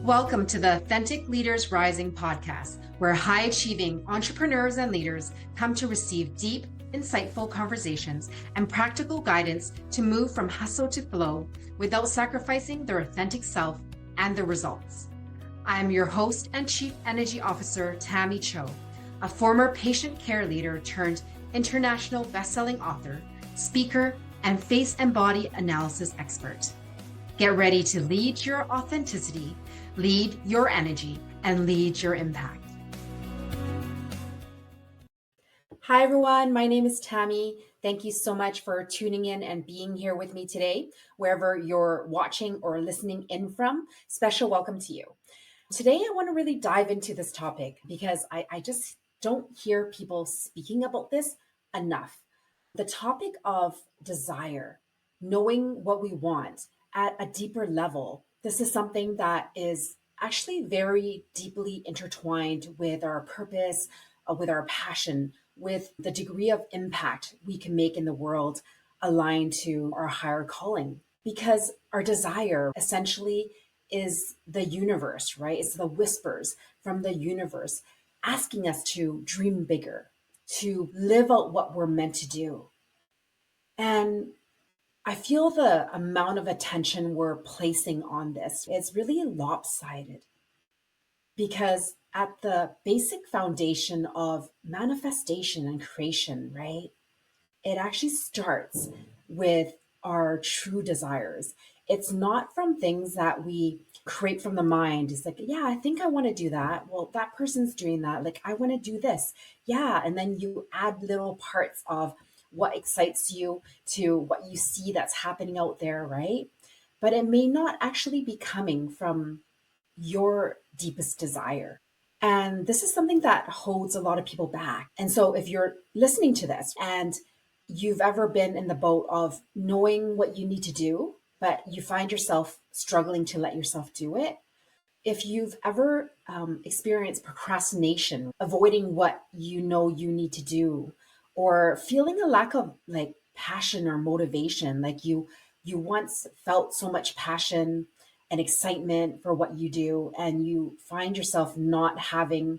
Welcome to the Authentic Leaders Rising podcast, where high achieving entrepreneurs and leaders come to receive deep, insightful conversations and practical guidance to move from hustle to flow without sacrificing their authentic self and the results. I am your host and Chief Energy Officer, Tammy Cho, a former patient care leader turned international best-selling author, speaker, and face and body analysis expert. Get ready to lead your authenticity, lead your energy, and lead your impact. Hi, everyone. My name is Tammy. Thank you so much for tuning in and being here with me today, wherever you're watching or listening in from. Special welcome to you. Today, I want to really dive into this topic because I just don't hear people speaking about this enough. The topic of desire, knowing what we want at a deeper level. This is something that is actually very deeply intertwined with our purpose, with our passion, with the degree of impact we can make in the world aligned to our higher calling. Because our desire essentially is the universe, right? It's the whispers from the universe asking us to dream bigger, to live out what we're meant to do. And I feel the amount of attention we're placing on this is really lopsided because at the basic foundation of manifestation and creation, right? It actually starts with our true desires. It's not from things that we create from the mind. It's like, yeah, I think I want to do that. Well, that person's doing that. Like, I want to do this. Yeah. And then you add little parts of what excites you to what you see that's happening out there, right? But it may not actually be coming from your deepest desire. And this is something that holds a lot of people back. And so if you're listening to this and you've ever been in the boat of knowing what you need to do, but you find yourself struggling to let yourself do it, if you've ever experienced procrastination, avoiding what you know you need to do, or feeling a lack of like passion or motivation, like you once felt so much passion and excitement for what you do, and you find yourself not having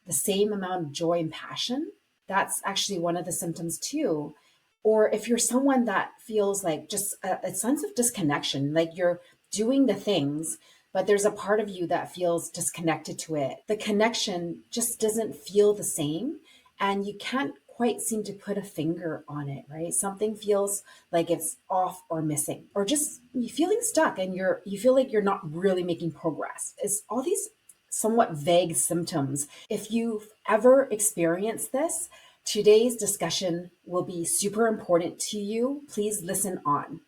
the same amount of joy and passion, that's actually one of the symptoms too. Or if you're someone that feels like just a sense of disconnection, like you're doing the things, but there's a part of you that feels disconnected to it. The connection just doesn't feel the same, and you can't quite seem to put a finger on it, right? Something feels like it's off or missing, or just you feeling stuck and you feel like you're not really making progress. It's all these somewhat vague symptoms. If you've ever experienced this, today's discussion will be super important to you. Please listen on.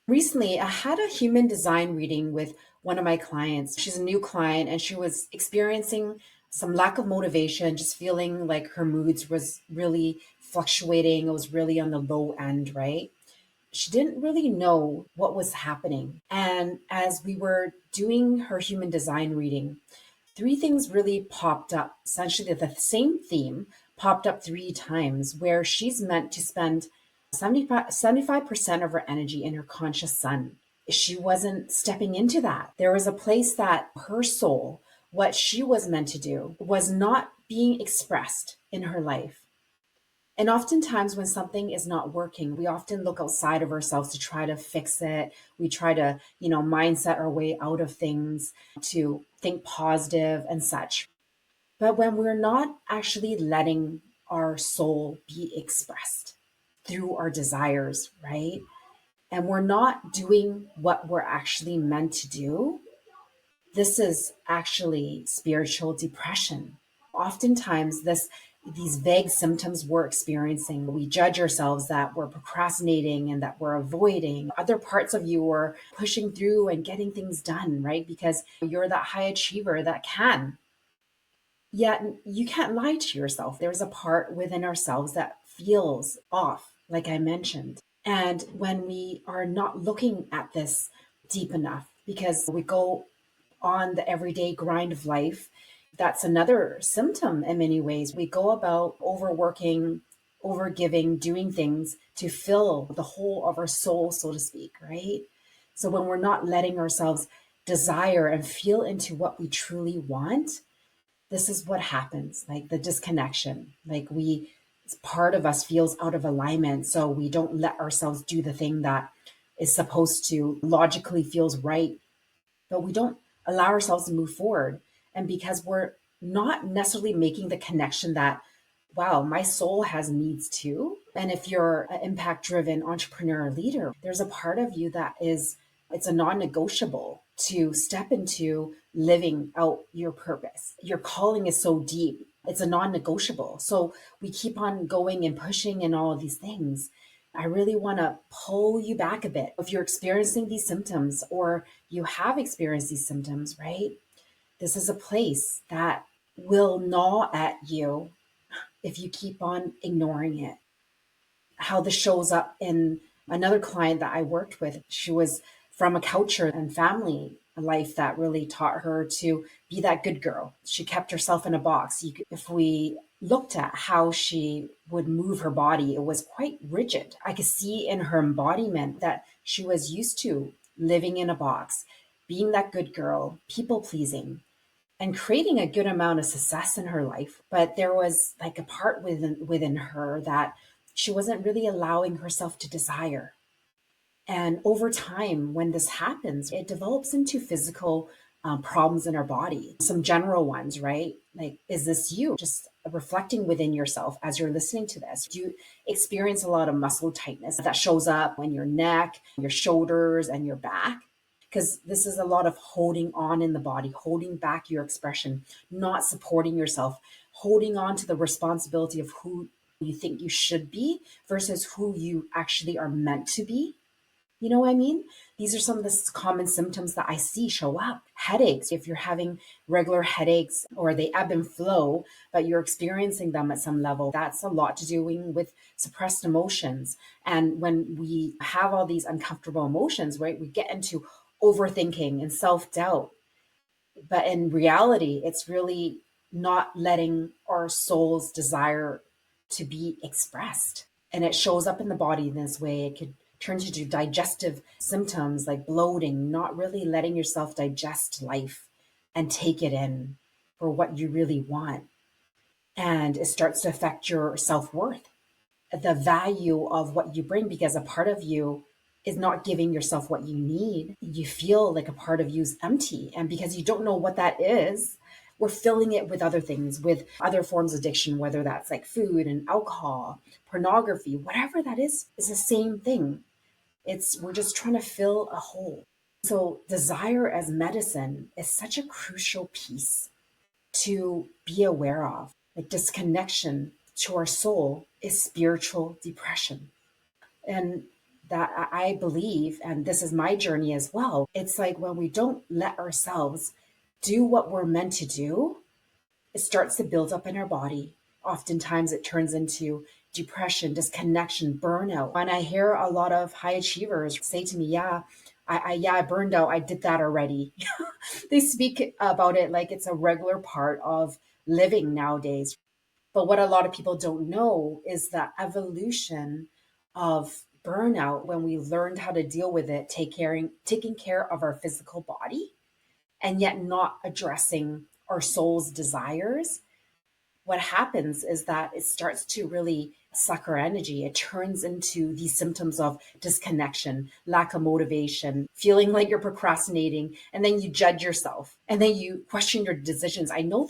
Recently, I had a human design reading with one of my clients. She's a new client and she was experiencing some lack of motivation, just feeling like her moods was really fluctuating. It was really on the low end, right? She didn't really know what was happening. And as we were doing her human design reading, three things really popped up. Essentially, the same theme popped up three times where she's meant to spend 75% of her energy in her conscious sun. She wasn't stepping into that. There was a place that her soul, what she was meant to do, was not being expressed in her life. And oftentimes when something is not working, we often look outside of ourselves to try to fix it. We try to, mindset our way out of things, to think positive and such. But when we're not actually letting our soul be expressed through our desires, right? And we're not doing what we're actually meant to do, this is actually spiritual depression. Oftentimes, these vague symptoms we're experiencing, we judge ourselves that we're procrastinating and that we're avoiding. Other parts of you are pushing through and getting things done, right? Because you're that high achiever that can. Yet you can't lie to yourself. There's a part within ourselves that feels off, like I mentioned. And when we are not looking at this deep enough, because we go on the everyday grind of life, that's another symptom in many ways. We go about overworking, overgiving, doing things to fill the hole of our soul, so to speak, right? So when we're not letting ourselves desire and feel into what we truly want, this is what happens, like the disconnection. Like part of us feels out of alignment. So we don't let ourselves do the thing that is supposed to logically feels right, but we don't allow ourselves to move forward. And because we're not necessarily making the connection that, wow, my soul has needs too. And if you're an impact driven entrepreneur or leader, there's a part of you that is, it's a non negotiable to step into living out your purpose. Your calling is so deep, it's a non negotiable. So we keep on going and pushing and all of these things. I really want to pull you back a bit. If you're experiencing these symptoms or you have experienced these symptoms, right? This is a place that will gnaw at you if you keep on ignoring it. How this shows up in another client that I worked with. She was from a culture and family life that really taught her to be that good girl. She kept herself in a box. If we looked at how she would move her body, it was quite rigid. I could see in her embodiment that she was used to living in a box, being that good girl, people pleasing, and creating a good amount of success in her life. But there was like a part within her that she wasn't really allowing herself to desire. And over time, when this happens, it develops into physical problems in our body. Some general ones, right? Like, is this you? Just reflecting within yourself as you're listening to this. Do you experience a lot of muscle tightness that shows up in your neck, your shoulders, and your back? Because this is a lot of holding on in the body, holding back your expression, not supporting yourself, holding on to the responsibility of who you think you should be versus who you actually are meant to be. You know what I mean? These are some of the common symptoms that I see show up. Headaches, if you're having regular headaches or they ebb and flow, but you're experiencing them at some level, that's a lot to do with suppressed emotions. And when we have all these uncomfortable emotions, right, we get into overthinking and self doubt. But in reality, it's really not letting our soul's desire to be expressed. And it shows up in the body in this way. It could turn into digestive symptoms like bloating, not really letting yourself digest life and take it in for what you really want. And it starts to affect your self worth, the value of what you bring, because a part of you is not giving yourself what you need. You feel like a part of you is empty. And because you don't know what that is, we're filling it with other things, with other forms of addiction, whether that's like food and alcohol, pornography, whatever that is the same thing. We're just trying to fill a hole. So desire as medicine is such a crucial piece to be aware of. Like disconnection to our soul is spiritual depression. And that I believe, and this is my journey as well, it's like when we don't let ourselves do what we're meant to do, it starts to build up in our body. Oftentimes it turns into depression, disconnection, burnout. When I hear a lot of high achievers say to me, I burned out. I did that already. They speak about it like it's a regular part of living nowadays. But what a lot of people don't know is the evolution of burnout when we learned how to deal with it, taking care of our physical body and yet not addressing our soul's desires. What happens is that it starts to really suck our energy. It turns into these symptoms of disconnection, lack of motivation, feeling like you're procrastinating, and then you judge yourself and then you question your decisions. I know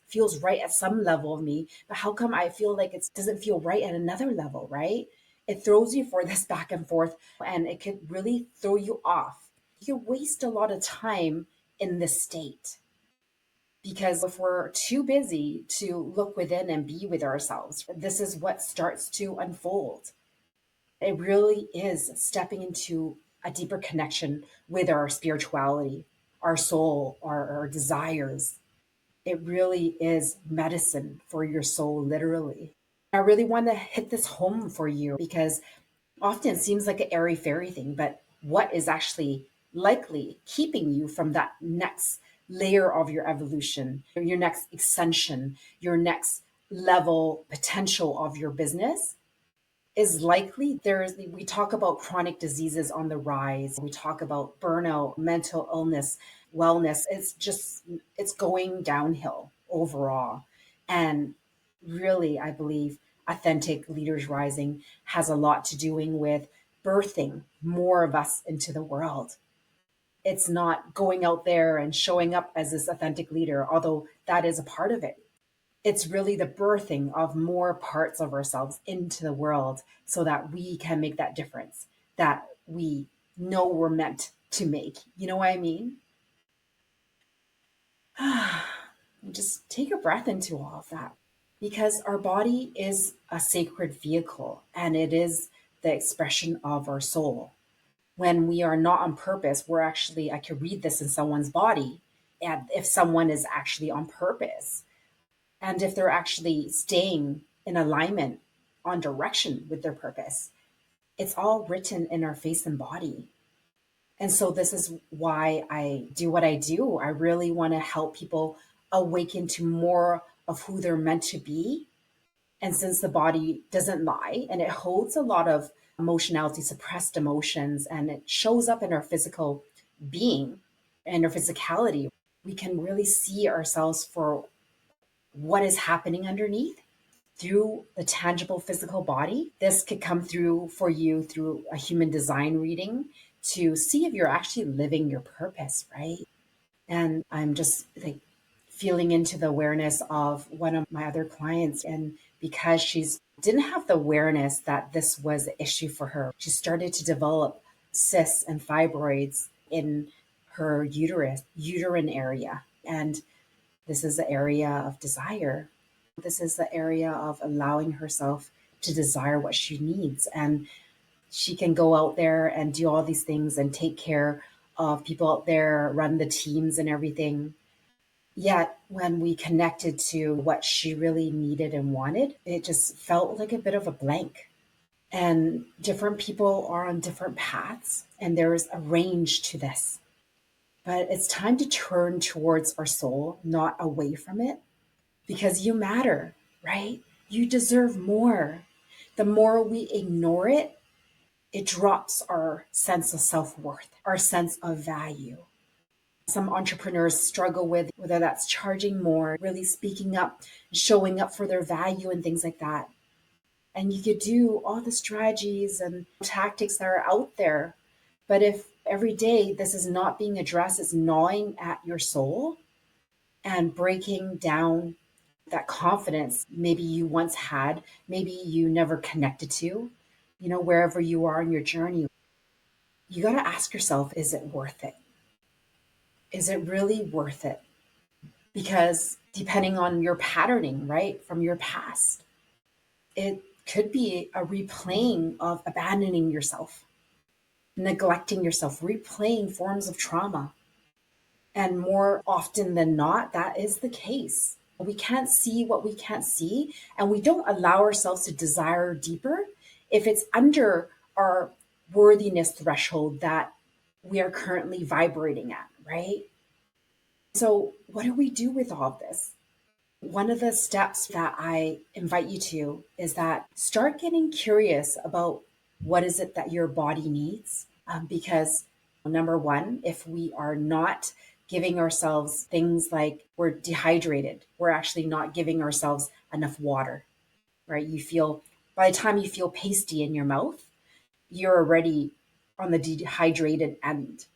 feels right at some level of me, but how come I feel like it doesn't feel right at another level, right? It throws you for this back and forth, and it could really throw you off. You waste a lot of time in this state. Because if we're too busy to look within and be with ourselves, this is what starts to unfold. It really is stepping into a deeper connection with our spirituality, our soul, our desires. It really is medicine for your soul, literally. I really want to hit this home for you because often it seems like an airy fairy thing, but what is actually likely keeping you from that next layer of your evolution, your next ascension, your next level potential of your business is likely. We talk about chronic diseases on the rise. We talk about burnout, mental illness, wellness. It's going downhill overall. And really, I believe authentic leaders rising has a lot to doing with birthing more of us into the world. It's not going out there and showing up as this authentic leader, although that is a part of it. It's really the birthing of more parts of ourselves into the world so that we can make that difference that we know we're meant to make. You know what I mean? Just take a breath into all of that because our body is a sacred vehicle and it is the expression of our soul. When we are not on purpose, we're actually, I could read this in someone's body. And if someone is actually on purpose, and if they're actually staying in alignment on direction with their purpose, it's all written in our face and body. And so this is why I do what I do. I really want to help people awaken to more of who they're meant to be. And since the body doesn't lie and it holds a lot of emotionality, suppressed emotions, and it shows up in our physical being and our physicality, we can really see ourselves for what is happening underneath through the tangible physical body. This could come through for you through a human design reading to see if you're actually living your purpose, right? And I'm just like feeling into the awareness of one of my other clients. And because she's didn't have the awareness that this was an issue for her, she started to develop cysts and fibroids in her uterine area. And this is the area of desire. This is the area of allowing herself to desire what she needs. And she can go out there and do all these things and take care of people out there, run the teams and everything. Yet when we connected to what she really needed and wanted, it just felt like a bit of a blank. And different people are on different paths, and there's a range to this. But it's time to turn towards our soul, not away from it, because you matter, right? You deserve more. The more we ignore it, it drops our sense of self worth, our sense of value. Some entrepreneurs struggle with whether that's charging more, really speaking up, showing up for their value, and things like that. And you could do all the strategies and tactics that are out there. But if every day this is not being addressed, it's gnawing at your soul and breaking down that confidence maybe you once had, maybe you never connected to, wherever you are in your journey, you got to ask yourself, is it worth it? Is it really worth it? Because depending on your patterning, right, from your past, it could be a replaying of abandoning yourself, neglecting yourself, replaying forms of trauma. And more often than not, that is the case. We can't see what we can't see, and we don't allow ourselves to desire deeper if it's under our worthiness threshold that we are currently vibrating at, right? So, what do we do with all of this? One of the steps that I invite you to is that start getting curious about what is it that your body needs. Because number one, if we are not giving ourselves things like we're dehydrated, we're actually not giving ourselves enough water, right? By the time you feel pasty in your mouth, you're already on the dehydrated end.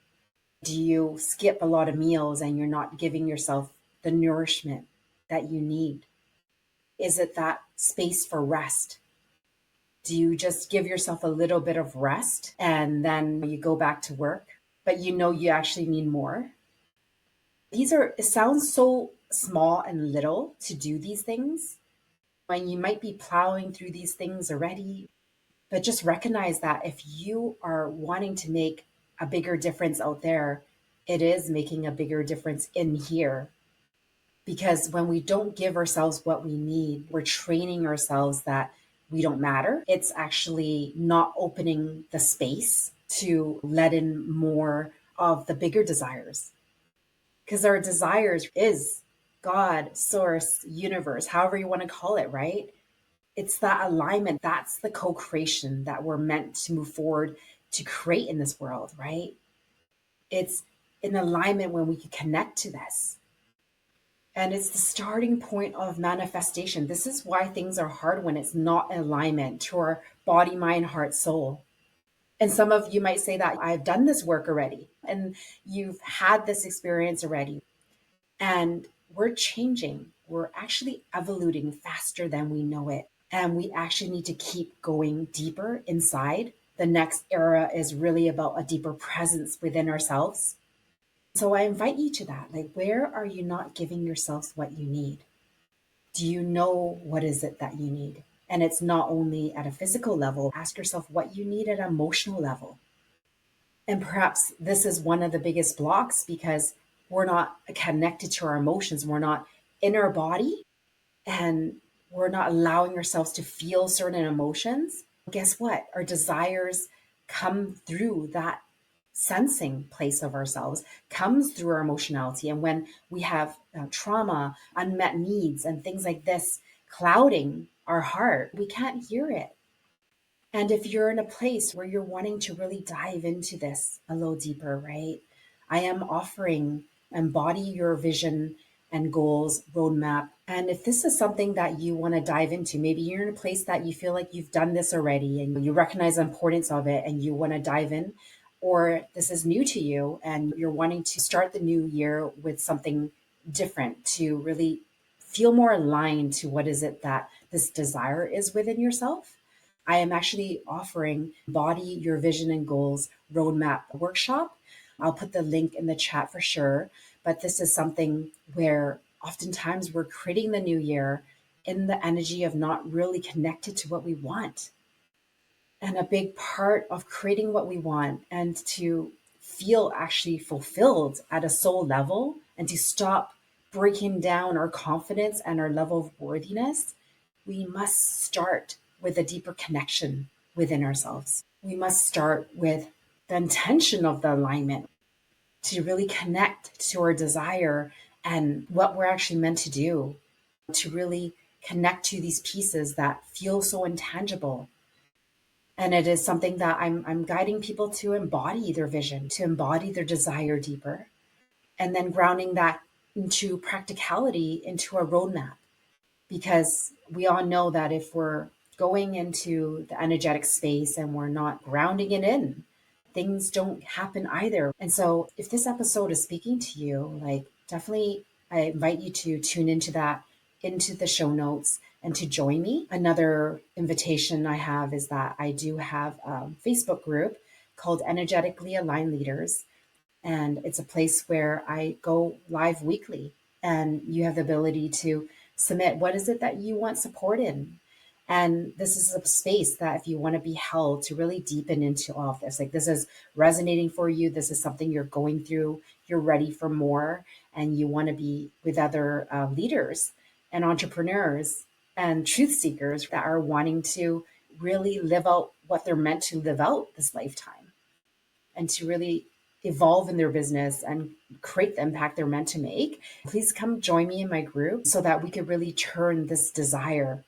Do you skip a lot of meals and you're not giving yourself the nourishment that you need? Is it that space for rest? Do you just give yourself a little bit of rest and then you go back to work, but you know you actually need more? It sounds so small and little to do these things when you might be plowing through these things already, but just recognize that if you are wanting to make a bigger difference out there, it is making a bigger difference in here. Because when we don't give ourselves what we need, we're training ourselves that we don't matter. It's actually not opening the space to let in more of the bigger desires. Because our desires is God, source, universe, however you want to call it, right? It's that alignment. That's the co-creation that we're meant to move forward to create in this world, right? It's in alignment when we can connect to this. And it's the starting point of manifestation. This is why things are hard when it's not in alignment to our body, mind, heart, soul. And some of you might say that I've done this work already and you've had this experience already. And we're changing. We're actually evolving faster than we know it. And we actually need to keep going deeper inside. The next era is really about a deeper presence within ourselves. So I invite you to that. Like, where are you not giving yourselves what you need? Do you know what is it that you need? And it's not only at a physical level, ask yourself what you need at an emotional level. And perhaps this is one of the biggest blocks because we're not connected to our emotions. We're not in our body and we're not allowing ourselves to feel certain emotions. Guess what? Our desires come through that sensing place of ourselves, comes through our emotionality. And when we have trauma, unmet needs, and things like this clouding our heart, we can't hear it. And if you're in a place where you're wanting to really dive into this a little deeper, right? I am offering Embody Your Vision and Goals roadmap. And if this is something that you want to dive into, maybe you're in a place that you feel like you've done this already and you recognize the importance of it and you want to dive in, or this is new to you and you're wanting to start the new year with something different to really feel more aligned to what is it that this desire is within yourself. I am actually offering Body Your Vision and Goals Roadmap Workshop. I'll put the link in the chat for sure. But this is something where oftentimes we're creating the new year in the energy of not really connected to what we want. And a big part of creating what we want and to feel actually fulfilled at a soul level and to stop breaking down our confidence and our level of worthiness, we must start with a deeper connection within ourselves. We must start with the intention of the alignment to really connect to our desire and what we're actually meant to do, to really connect to these pieces that feel so intangible. And it is something that I'm guiding people to embody their vision, to embody their desire deeper, and then grounding that into practicality, into a roadmap. Because we all know that if we're going into the energetic space and we're not grounding it in, things don't happen either. And so if this episode is speaking to you, like definitely I invite you to tune into that, into the show notes and to join me. Another invitation I have is that I do have a Facebook group called Energetically Aligned Leaders. And it's a place where I go live weekly and you have the ability to submit what is it that you want support in. And this is a space that if you want to be held to really deepen into all of this, like this is resonating for you, this is something you're going through, you're ready for more, and you want to be with other leaders and entrepreneurs and truth seekers that are wanting to really live out what they're meant to live out this lifetime and to really evolve in their business and create the impact they're meant to make. Please come join me in my group so that we could really turn this desire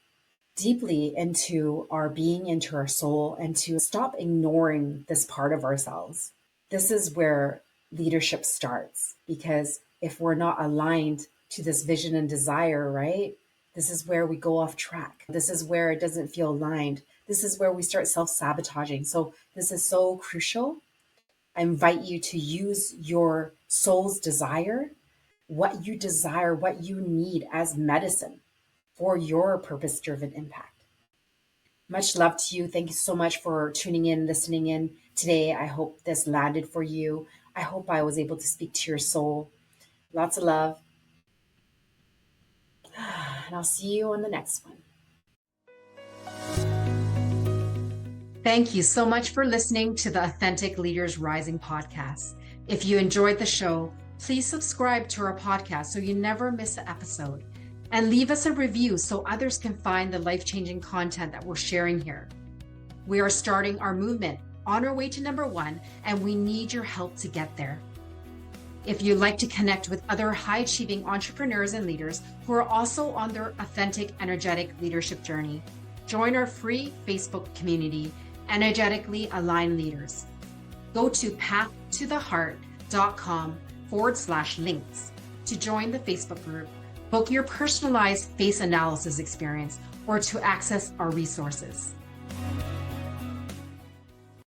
deeply into our being, into our soul, and to stop ignoring this part of ourselves. This is where leadership starts, because if we're not aligned to this vision and desire, right? This is where we go off track. This is where it doesn't feel aligned. This is where we start self-sabotaging. So this is so crucial. I invite you to use your soul's desire, what you desire, what you need as medicine for your purpose-driven impact. Much love to you. Thank you so much for tuning in, listening in today. I hope this landed for you. I hope I was able to speak to your soul. Lots of love. And I'll see you on the next one. Thank you so much for listening to the Authentic Leaders Rising podcast. If you enjoyed the show, please subscribe to our podcast so you never miss an episode. And leave us a review so others can find the life-changing content that we're sharing here. We are starting our movement on our way to number 1, and we need your help to get there. If you'd like to connect with other high-achieving entrepreneurs and leaders who are also on their authentic, energetic leadership journey, Join our free Facebook community, Energetically Aligned Leaders. Go to pathtotheheart.com/links to join the Facebook group, book your personalized face analysis experience, or to access our resources.